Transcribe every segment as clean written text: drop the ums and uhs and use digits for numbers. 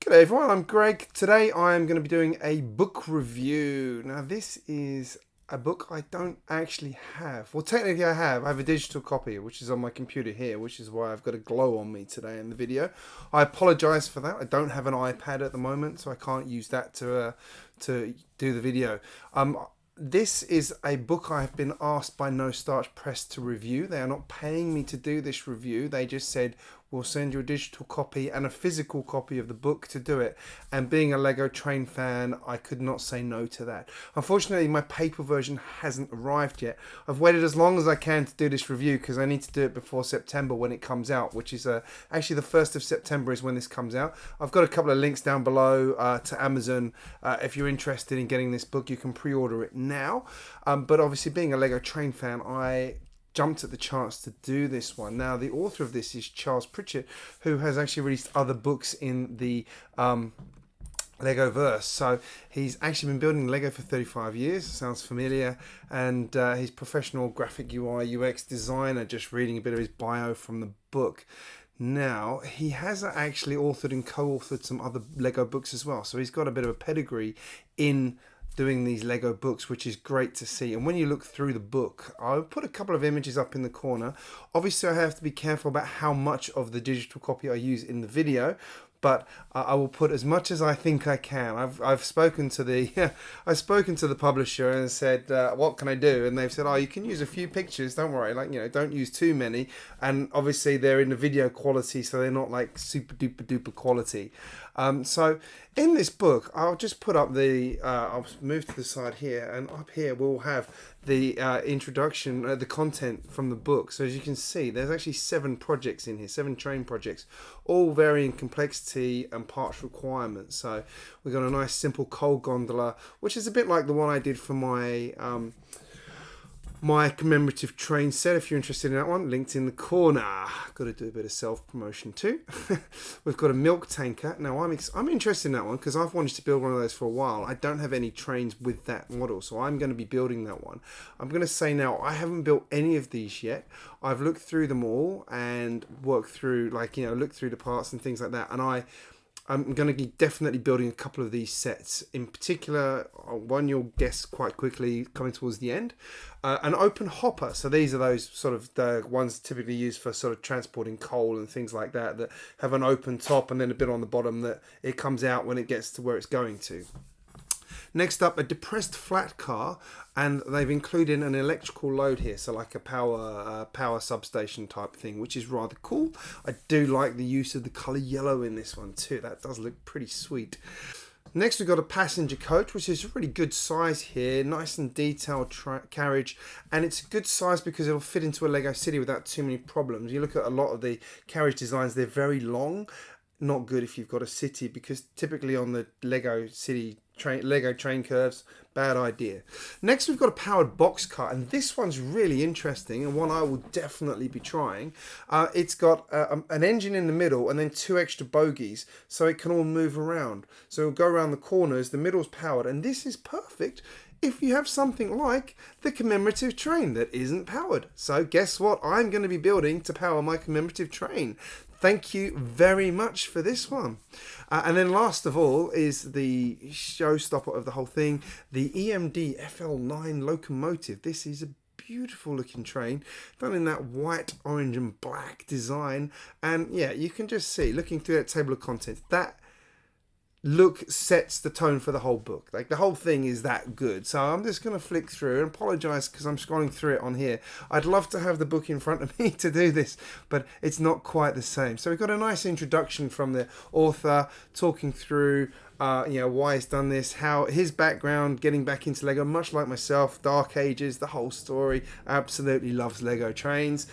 G'day everyone, I'm Greg. Today I am going to be doing a book review. Now this is a book I don't actually have. Well, technically I have a digital copy which is on my computer here, which is why I've got a glow on me today in the video. I apologise for that. I don't have an iPad at the moment, so I can't use that to do the video. This is a book I have been asked by No Starch Press to review. They are not paying me to do this review. They just said, we'll send you a digital copy and a physical copy of the book to do it. And being a Lego Train fan, I could not say no to that. Unfortunately, my paper version hasn't arrived yet. I've waited as long as I can to do this review because I need to do it before September when it comes out, which is actually the 1st of September is when this comes out. I've got a couple of links down below to Amazon. If you're interested in getting this book, you can pre-order it now. But obviously, being a Lego Train fan, I jumped at the chance to do this one. Now, the author of this is Charles Pritchett, who has actually released other books in the Lego verse. So he's actually been building Lego for 35 years. Sounds familiar. And he's professional graphic UI UX designer. Just reading a bit of his bio from the book. Now, he has actually authored and co-authored some other Lego books as well. So he's got a bit of a pedigree in doing these Lego books, which is great to see. And when you look through the book, I'll put a couple of images up in the corner. Obviously, I have to be careful about how much of the digital copy I use in the video, but I will put as much as I think I can. I've spoken to the I've spoken to the publisher and said, what can I do? And they've said, oh, you can use a few pictures. Don't worry, don't use too many. And obviously they're in the video quality, so they're not like super duper duper quality. So in this book, I'll just put up the I'll move to the side here, and up here we'll have the introduction, the content from the book. So as you can see, there's actually 7 projects in here, 7 train projects, all varying complexity and parts requirements. So we've got a nice simple coal gondola, which is a bit like the one I did for my my commemorative train set. If you're interested in that one, linked in the corner. Got to do a bit of self-promotion too. We've got a milk tanker. Now I'm interested in that one because I've wanted to build one of those for a while. I don't have any trains with that model, so I'm going to be building that one. I'm going to say now, I haven't built any of these yet. I've looked through them all and worked through, looked through the parts and things like that, and I'm going to be definitely building a couple of these sets. In particular, one you'll guess quite quickly coming towards the end. An open hopper. So these are those sort of the ones typically used for sort of transporting coal and things like that, that have an open top and then a bit on the bottom that it comes out when it gets to where it's going to. Next up, a depressed flat car, and they've included an electrical load here, so like a power substation type thing, which is rather cool. I do like the use of the colour yellow in this one too. That does look pretty sweet. Next, we've got a passenger coach, which is a really good size here, nice and detailed carriage, and it's a good size because it'll fit into a Lego city without too many problems. You look at a lot of the carriage designs, they're very long. Not good if you've got a city, because typically on the Lego train curves, bad idea. Next, we've got a powered box car, and this one's really interesting and one I will definitely be trying. It's got an engine in the middle and then 2 extra bogies, so it can all move around. So it'll go around the corners, the middle's powered, and this is perfect if you have something like the commemorative train that isn't powered. So guess what I'm going to be building to power my commemorative train. Thank you very much for this one. And then last of all is the showstopper of the whole thing, the Emd Fl9 Locomotive. This is a beautiful looking train done in that white, orange and black design. And yeah, you can just see, looking through that table of contents, that look sets the tone for the whole book. Like, the whole thing is that good. So I'm just going to flick through and apologize because I'm scrolling through it on here. I'd love to have the book in front of me to do this, but it's not quite the same. So we've got a nice introduction from the author talking through why he's done this, how his background getting back into Lego, much like myself, Dark Ages, the whole story. Absolutely loves Lego trains.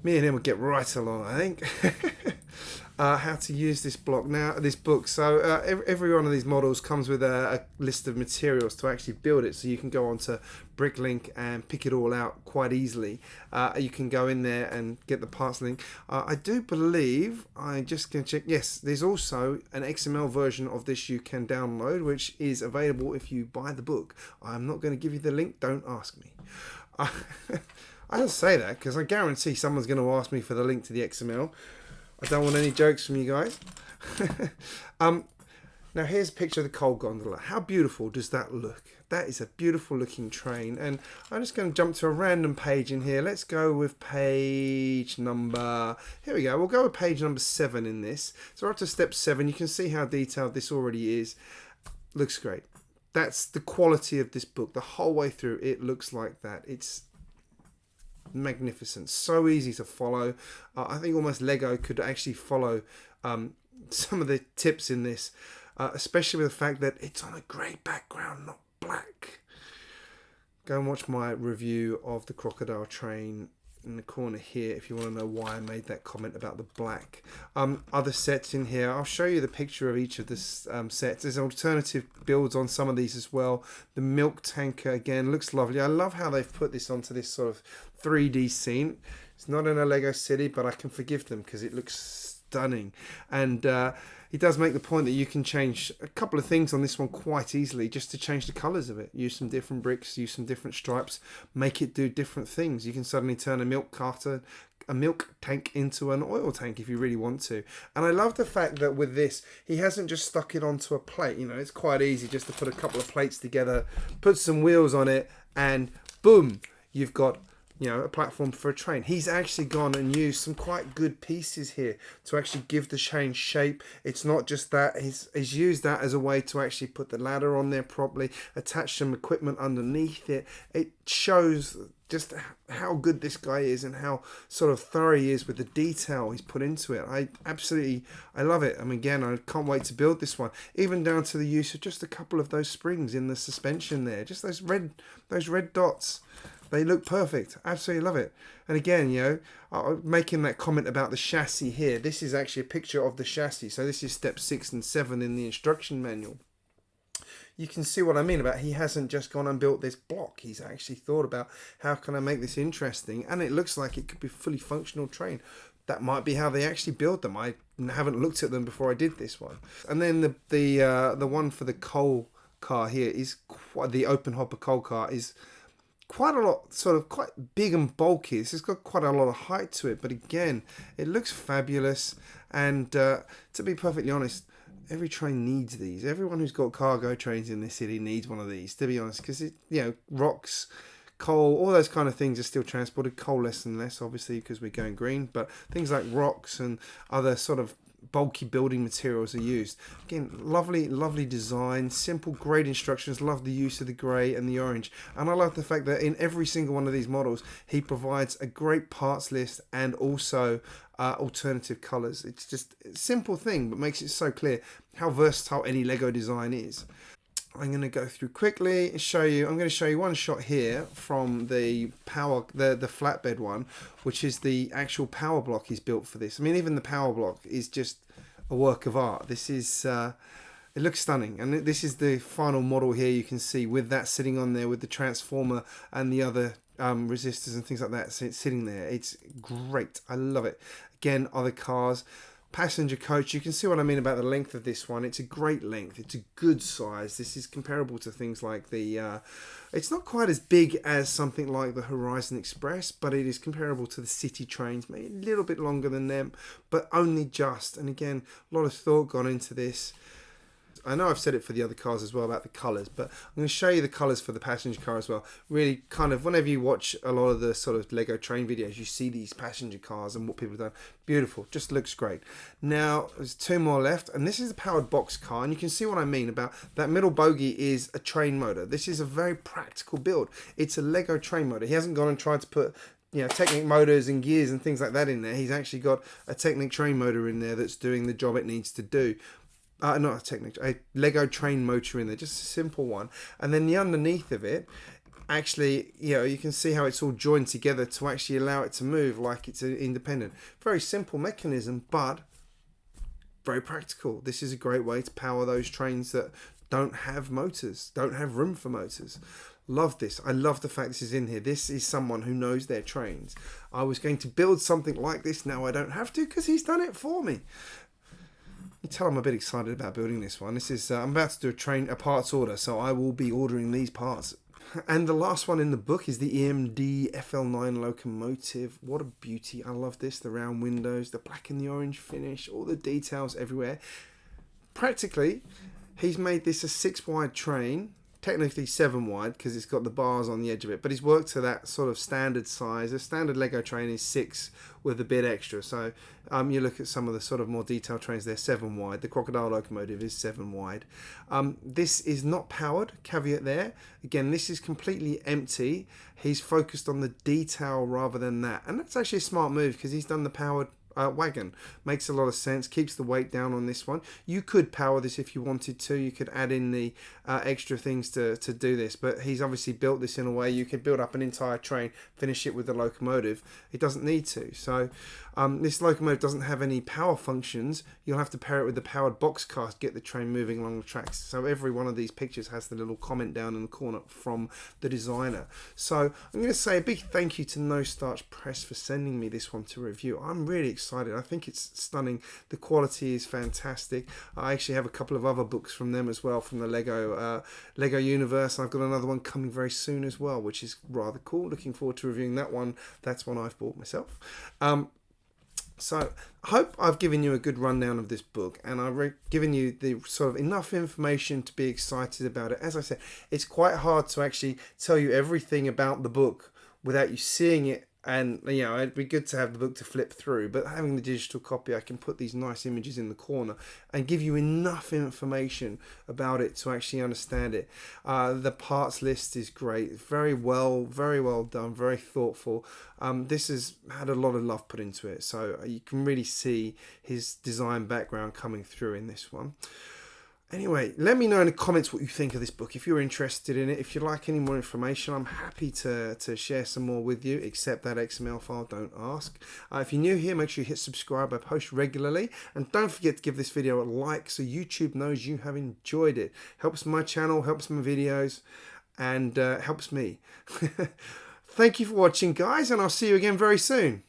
Me and him will get right along, I think. How to use this book. So every one of these models comes with a list of materials to actually build it, so you can go onto Bricklink and pick it all out quite easily. You can go in there and get the parts link. I do believe, I just can check, yes, there's also an XML version of this you can download, which is available if you buy the book. I'm not going to give you the link, don't ask me. I don't say that because I guarantee someone's going to ask me for the link to the XML. I don't want any jokes from you guys. Now here's a picture of the coal gondola. How beautiful does that look? That is a beautiful looking train, and I'm just going to jump to a random page in here. Let's go with page number, here we go, we'll go with page number 7 in this. So we're up to step 7. You can see how detailed this already is. Looks great. That's the quality of this book. The whole way through it looks like that. It's magnificent, so easy to follow. I think almost Lego could actually follow some of the tips in this, especially with the fact that it's on a grey background, not black. Go and watch my review of the crocodile train in the corner here if you want to know why I made that comment about the black. Other sets in here, I'll show you the picture of each of the sets. There's alternative builds on some of these as well. The milk tanker again looks lovely. I love how they've put this onto this sort of 3D scene. It's not in a Lego city, but I can forgive them because it looks stunning. And he does make the point that you can change a couple of things on this one quite easily just to change the colours of it. Use some different bricks, use some different stripes, make it do different things. You can suddenly turn a milk tank into an oil tank if you really want to. And I love the fact that with this, he hasn't just stuck it onto a plate. You know, it's quite easy just to put a couple of plates together, put some wheels on it, and boom, you've got, you know, a platform for a train. He's actually gone and used some quite good pieces here to actually give the train shape. It's not just that, he's used that as a way to actually put the ladder on there properly, attach some equipment underneath it. It shows just how good this guy is and how sort of thorough he is with the detail he's put into it. I love it. I mean, again, I can't wait to build this one, even down to the use of just a couple of those springs in the suspension there, just those red dots. They look perfect. Absolutely love it. And again, you know, making that comment about the chassis here, this is actually a picture of the chassis. So this is step 6 and 7 in the instruction manual. You can see what I mean about he hasn't just gone and built this block. He's actually thought about how can I make this interesting, and it looks like it could be a fully functional train. That might be how they actually build them. I haven't looked at them before I did this one. And then the one for the coal car here is the open hopper coal car is quite a lot, sort of quite big and bulky. It's got quite a lot of height to it, but again, it looks fabulous. And to be perfectly honest, every train needs these. Everyone who's got cargo trains in this city needs one of these, to be honest, because it, you know, rocks, coal, all those kind of things are still transported. Coal less and less, obviously, because we're going green, but things like rocks and other sort of bulky building materials are used. Again, lovely design, simple, great instructions. Love the use of the grey and the orange, and I love the fact that in every single one of these models he provides a great parts list and also alternative colours. It's just a simple thing, but makes it so clear how versatile any Lego design is. I'm going to go through quickly and show you. I'm going to show you one shot here from the flatbed one, which is the actual power block he's built for this. I mean, even the power block is just a work of art. This is it looks stunning, and this is the final model here. You can see with that sitting on there with the transformer and the other resistors and things like that sitting there. It's great. I love it. Again, other cars. Passenger coach, you can see what I mean about the length of this one. It's a great length. It's a good size. This is comparable to things like the it's not quite as big as something like the Horizon Express, but it is comparable to the city trains, maybe a little bit longer than them, but only just. And again, a lot of thought gone into this. I know I've said it for the other cars as well about the colours, but I'm going to show you the colours for the passenger car as well. Really kind of, whenever you watch a lot of the sort of Lego train videos, you see these passenger cars and what people have done. Beautiful, just looks great. Now, there's 2 more left, and this is a powered box car, and you can see what I mean about that middle bogie is a train motor. This is a very practical build. It's a Lego train motor. He hasn't gone and tried to put, you know, Technic motors and gears and things like that in there. He's actually got a Technic train motor in there that's doing the job it needs to do. Not a Technic, a Lego train motor in there, just a simple one. And then the underneath of it, actually, you know, you can see how it's all joined together to actually allow it to move like it's independent. Very simple mechanism, but very practical. This is a great way to power those trains that don't have motors, don't have room for motors. Love this. I love the fact this is in here. This is someone who knows their trains. I was going to build something like this. Now I don't have to because he's done it for me. You tell I'm a bit excited about building this one. This is I'm about to do a parts order, so I will be ordering these parts. And the last one in the book is the Emd Fl9 Locomotive. What a beauty. I love this. The round windows, the black and the orange finish, all the details everywhere. Practically, He's made this a 6-wide train, technically 7-wide because it's got the bars on the edge of it, but he's worked to that sort of standard size. A standard Lego train is 6 with a bit extra. So you look at some of the sort of more detailed trains, they're 7-wide. The Crocodile Locomotive is 7-wide. This is not powered, caveat there. Again, this is completely empty. He's focused on the detail rather than that. And that's actually a smart move because he's done the powered wagon. Makes a lot of sense, keeps the weight down on this one. You could power this if you wanted to. You could add in the extra things to do this, but he's obviously built this in a way you could build up an entire train, finish it with the locomotive. It doesn't need to. So this locomotive doesn't have any power functions. You'll have to pair it with the powered boxcar to get the train moving along the tracks. So every one of these pictures has the little comment down in the corner from the designer. So I'm going to say a big thank you to No Starch Press for sending me this one to review. I'm really excited. I think it's stunning. The quality is fantastic. I actually have a couple of other books from them as well, from the Lego universe. I've got another one coming very soon as well, which is rather cool. Looking forward to reviewing that one. That's one I've bought myself. So I hope I've given you a good rundown of this book, and I've given you the sort of enough information to be excited about it. As I said, it's quite hard to actually tell you everything about the book without you seeing it. And, you know, it'd be good to have the book to flip through, but having the digital copy, I can put these nice images in the corner and give you enough information about it to actually understand it. The parts list is great. Very well done, very thoughtful. This has had a lot of love put into it, so you can really see his design background coming through in this one. Anyway, let me know in the comments what you think of this book. If you're interested in it, if you'd like any more information, I'm happy to share some more with you, except that XML file, don't ask. If you're new here, make sure you hit subscribe. I post regularly. And don't forget to give this video a like so YouTube knows you have enjoyed it. Helps my channel, helps my videos, and helps me. Thank you for watching, guys, and I'll see you again very soon.